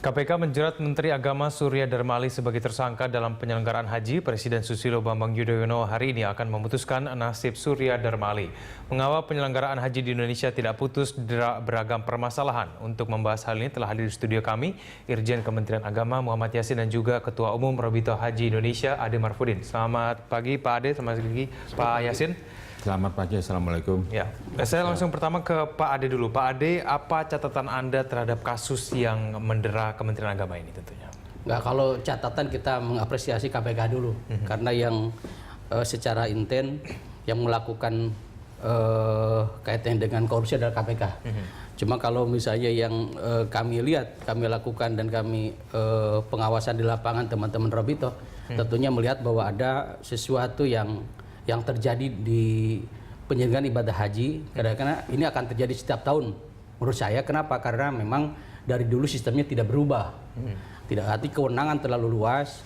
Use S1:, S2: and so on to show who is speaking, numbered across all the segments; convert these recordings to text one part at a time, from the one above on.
S1: KPK menjerat Menteri Agama Surya Darmali sebagai tersangka dalam penyelenggaraan haji. Presiden Susilo Bambang Yudhoyono hari ini akan memutuskan nasib Surya Darmali. Mengawal penyelenggaraan haji di Indonesia tidak putus beragam permasalahan. Untuk membahas hal ini telah hadir di studio kami Irjen Kementerian Agama Muhammad Yasin dan juga Ketua Umum Rabitoh Haji Indonesia Ade Marfudin. Selamat pagi Pak Ade, selamat pagi Pak Yasin.
S2: Selamat pagi, Assalamualaikum.
S1: Ya, saya langsung pertama ke Pak Ade dulu. Pak Ade, apa catatan Anda terhadap kasus yang mendera Kementerian Agama ini tentunya?
S3: Nggak, kalau catatan kita mengapresiasi KPK dulu. Karena yang secara intent yang melakukan kaitannya dengan korupsi adalah KPK. Cuma kalau misalnya yang kami lihat, kami lakukan dan kami pengawasan di lapangan teman-teman Rabitoh, tentunya melihat bahwa ada sesuatu yang terjadi di penyelenggaraan ibadah haji, karena ini akan terjadi setiap tahun menurut saya. Kenapa? Karena memang dari dulu sistemnya tidak berubah, tidak arti kewenangan terlalu luas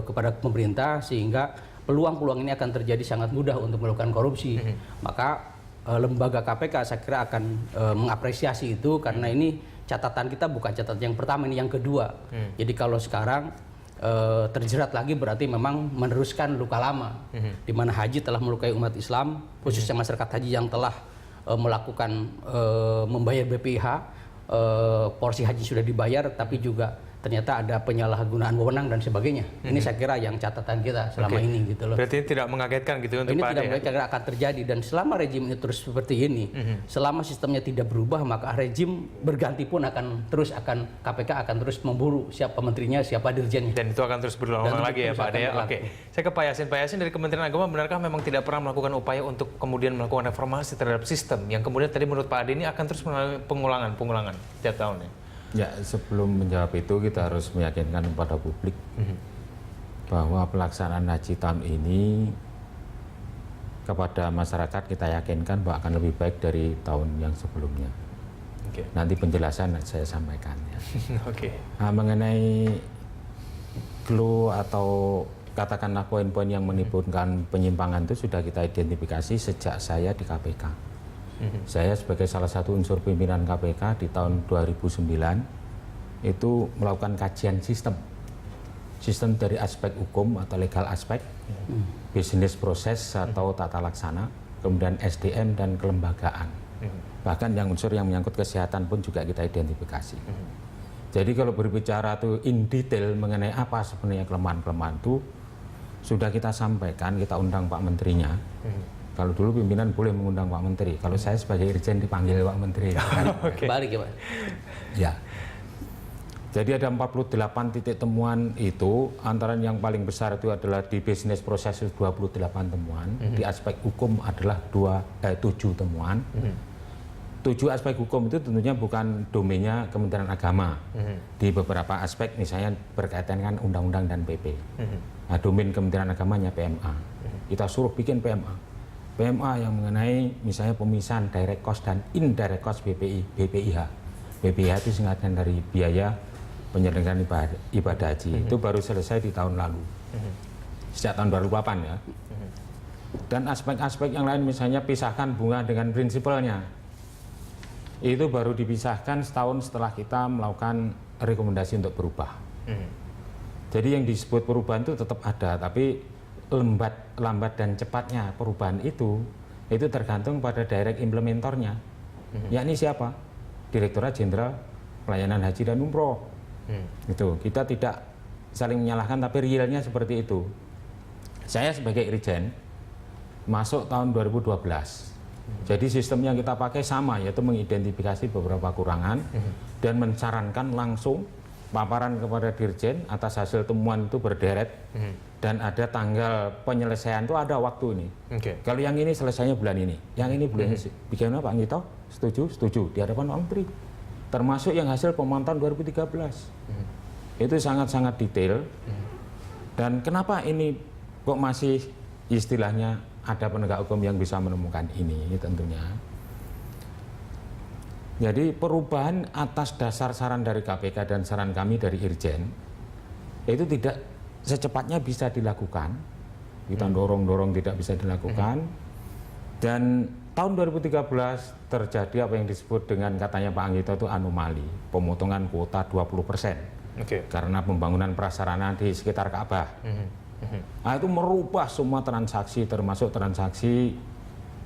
S3: kepada pemerintah sehingga peluang-peluang ini akan terjadi sangat mudah untuk melakukan korupsi. Maka lembaga KPK saya kira akan mengapresiasi itu, karena ini catatan kita bukan catatan yang pertama, ini yang kedua. Jadi kalau sekarang terjerat lagi berarti memang meneruskan luka lama, di mana haji telah melukai umat Islam, khususnya masyarakat haji yang telah melakukan membayar BPIH, porsi haji sudah dibayar, tapi juga ternyata ada penyalahgunaan wewenang dan sebagainya. Ini saya kira yang catatan kita selama ini gitu loh.
S1: Berarti tidak mengagetkan gitu untuk
S3: ini
S1: Pak Ade?
S3: Ini tidak akan terjadi, dan selama rejim ini terus seperti ini, selama sistemnya tidak berubah, maka rejim berganti pun KPK akan terus memburu siapa menterinya, siapa dirjennya.
S1: Dan itu akan terus berulang lagi ya Pak Ade? Oke, saya ke Pak Yasin. Pak Yasin, dari Kementerian Agama benarkah memang tidak pernah melakukan upaya untuk kemudian melakukan reformasi terhadap sistem yang kemudian tadi menurut Pak Ade ini akan terus mengalami pengulangan setiap tahunnya?
S2: Ya, sebelum menjawab itu kita harus meyakinkan kepada publik bahwa pelaksanaan haji tahun ini kepada masyarakat kita yakinkan bahwa akan lebih baik dari tahun yang sebelumnya. Nanti penjelasan saya sampaikan ya. Nah, mengenai clue atau katakanlah poin-poin yang menimbulkan penyimpangan itu sudah kita identifikasi sejak saya di KPK. Saya sebagai salah satu unsur pimpinan KPK di tahun 2009 itu melakukan kajian sistem dari aspek hukum atau legal aspek, bisnis proses atau tata laksana, kemudian SDM dan kelembagaan. Bahkan yang unsur yang menyangkut kesehatan pun juga kita identifikasi. Jadi kalau berbicara itu in detail mengenai apa sebenarnya kelemahan-kelemahan itu sudah kita sampaikan, kita undang Pak Menterinya. Kalau dulu pimpinan boleh mengundang Pak Menteri, kalau saya sebagai Irjen dipanggil Pak Menteri.
S3: Balik ya Pak?
S2: Ya. Jadi ada 48 titik temuan itu, antara yang paling besar itu adalah di bisnis proses 28 temuan, di aspek hukum adalah 7 temuan. 7 aspek hukum itu tentunya bukan domainnya Kementerian Agama. Di beberapa aspek misalnya berkaitan dengan undang-undang dan PP. Nah, domain Kementerian Agamanya PMA. Kita suruh bikin PMA yang mengenai misalnya pemisahan direct cost dan indirect cost BPIH. BPIH itu singkatan dari biaya penyelenggaraan ibadah haji. Itu baru selesai di tahun lalu, sejak tahun 2008 ya. Dan aspek-aspek yang lain misalnya pisahkan bunga dengan prinsipalnya, itu baru dipisahkan setahun setelah kita melakukan rekomendasi untuk berubah. Jadi yang disebut perubahan itu tetap ada, tapi lambat dan cepatnya perubahan itu tergantung pada direct implementornya, yakni siapa? Direktorat Jenderal Pelayanan Haji dan Umroh. Itu kita tidak saling menyalahkan, tapi realnya seperti itu. Saya sebagai Irjen masuk tahun 2012. Jadi sistem yang kita pakai sama, yaitu mengidentifikasi beberapa kekurangan dan mensarankan langsung paparan kepada Dirjen atas hasil temuan itu berderet, dan ada tanggal penyelesaian itu, ada waktu ini. Kalau yang ini selesainya bulan ini, yang ini bulan ini. Bagaimana Pak Ngito? Setuju di hadapan Pak Menteri. Termasuk yang hasil pemantauan 2013. Itu sangat-sangat detail. Dan kenapa ini kok masih istilahnya ada penegak hukum yang bisa menemukan ini tentunya. Jadi perubahan atas dasar saran dari KPK dan saran kami dari Irjen itu tidak secepatnya bisa dilakukan. Kita dorong tidak bisa dilakukan. Dan tahun 2013 terjadi apa yang disebut dengan katanya Pak Anggito itu anomali, pemotongan kuota 20%. Karena pembangunan prasarana di sekitar Ka'bah. Nah, itu merubah semua transaksi, termasuk transaksi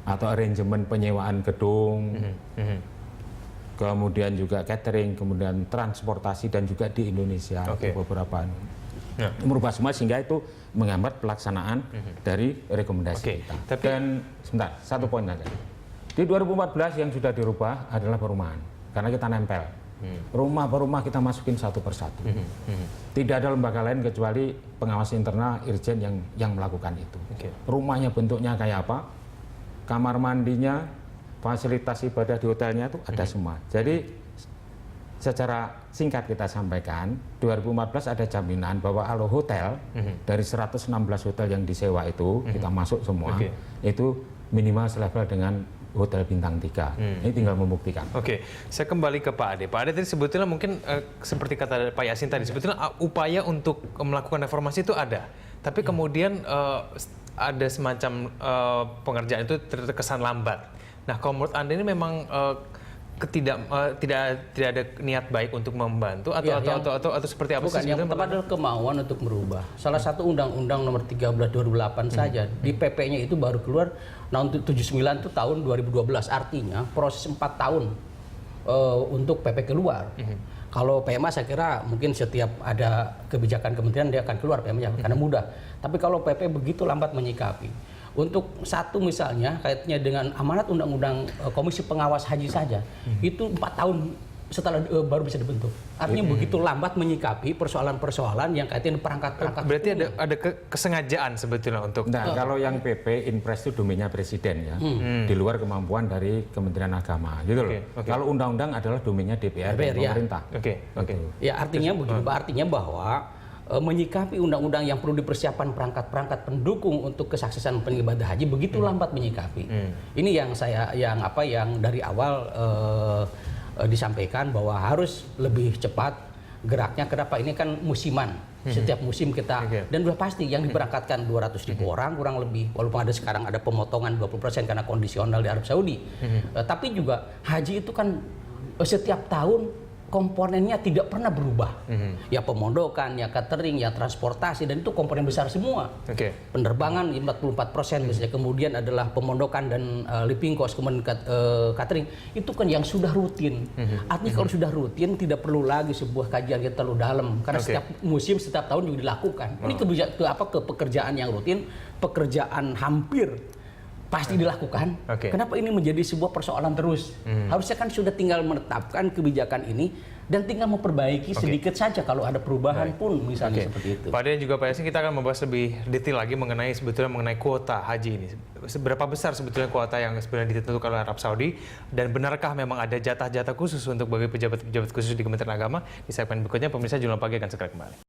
S2: atau arrangement penyewaan gedung, kemudian juga catering, kemudian transportasi, dan juga di Indonesia beberapa merubah semua, sehingga itu menghambat pelaksanaan dari rekomendasi kita. Dan sebentar, satu poin saja. Di 2014 yang sudah dirubah adalah perumahan, karena kita nempel. Rumah per rumah kita masukin satu persatu. Tidak ada lembaga lain kecuali pengawas internal Irjen yang melakukan itu. Rumahnya bentuknya kayak apa, kamar mandinya, fasilitas ibadah di hotelnya itu ada semua. Jadi secara singkat kita sampaikan, 2014 ada jaminan bahwa kalau hotel dari 116 hotel yang disewa itu kita masuk semua, itu minimal selevel dengan hotel bintang 3. Ini tinggal membuktikan.
S1: Saya kembali ke Pak Ade. Pak Ade tadi sebetulnya mungkin seperti kata Pak Yasin tadi, sebetulnya upaya untuk melakukan reformasi itu ada, tapi kemudian ada semacam pengerjaan itu terkesan lambat. Nah, kalau menurut Anda ini memang tidak ada niat baik untuk membantu atau seperti apa
S3: bukan,
S1: sih?
S3: Yang tepat adalah kemauan untuk merubah. Salah satu undang-undang nomor 13 2008 saja di PP-nya itu baru keluar tahun 79 itu tahun 2012. Artinya proses 4 tahun untuk PP keluar. Kalau PMA saya kira mungkin setiap ada kebijakan kementerian dia akan keluar PMA karena mudah. Tapi kalau PP begitu lambat menyikapi. Untuk satu misalnya kaitannya dengan amanat undang-undang Komisi Pengawas Haji saja, itu 4 tahun setelah baru bisa dibentuk. Artinya begitu lambat menyikapi persoalan-persoalan yang kaitannya perangkat-perangkat.
S1: Berarti ada kesengajaan sebetulnya untuk.
S2: Nah, kalau yang PP Inpres itu domainnya presiden ya, di luar kemampuan dari Kementerian Agama, gitu loh. Kalau undang-undang adalah domainnya DPR dan pemerintah.
S3: Ya artinya begini, artinya bahwa menyikapi undang-undang yang perlu dipersiapkan perangkat-perangkat pendukung untuk kesuksesan pengibadah haji begitu lambat menyikapi. Ini yang yang dari awal disampaikan bahwa harus lebih cepat geraknya. Kenapa? Ini kan musiman. Setiap musim kita dan sudah pasti yang diberangkatkan 200.000 orang kurang lebih, walaupun ada sekarang ada pemotongan 20% karena kondisional di Arab Saudi. Tapi juga haji itu kan setiap tahun komponennya tidak pernah berubah. Ya pemondokan, ya catering, ya transportasi, dan itu komponen besar semua. Penerbangan 44%, misalnya, kemudian adalah pemondokan dan living cost, kemudian catering, itu kan yang sudah rutin. Artinya kalau sudah rutin tidak perlu lagi sebuah kajian yang terlalu dalam, karena setiap musim, setiap tahun juga dilakukan. Ini pekerjaan yang rutin, pekerjaan hampir pasti dilakukan. Kenapa ini menjadi sebuah persoalan terus? Harusnya kan sudah tinggal menetapkan kebijakan ini dan tinggal memperbaiki sedikit saja kalau ada perubahan pun misalnya seperti itu.
S1: Pak Ade dan juga Pak Yasin, kita akan membahas lebih detail lagi mengenai kuota haji ini. Seberapa besar sebetulnya kuota yang sebenarnya ditentukan oleh Arab Saudi, dan benarkah memang ada jatah-jatah khusus untuk bagi pejabat-pejabat khusus di Kementerian Agama? Di segmen berikutnya pemirsa Jurnal Pagi akan segera kembali.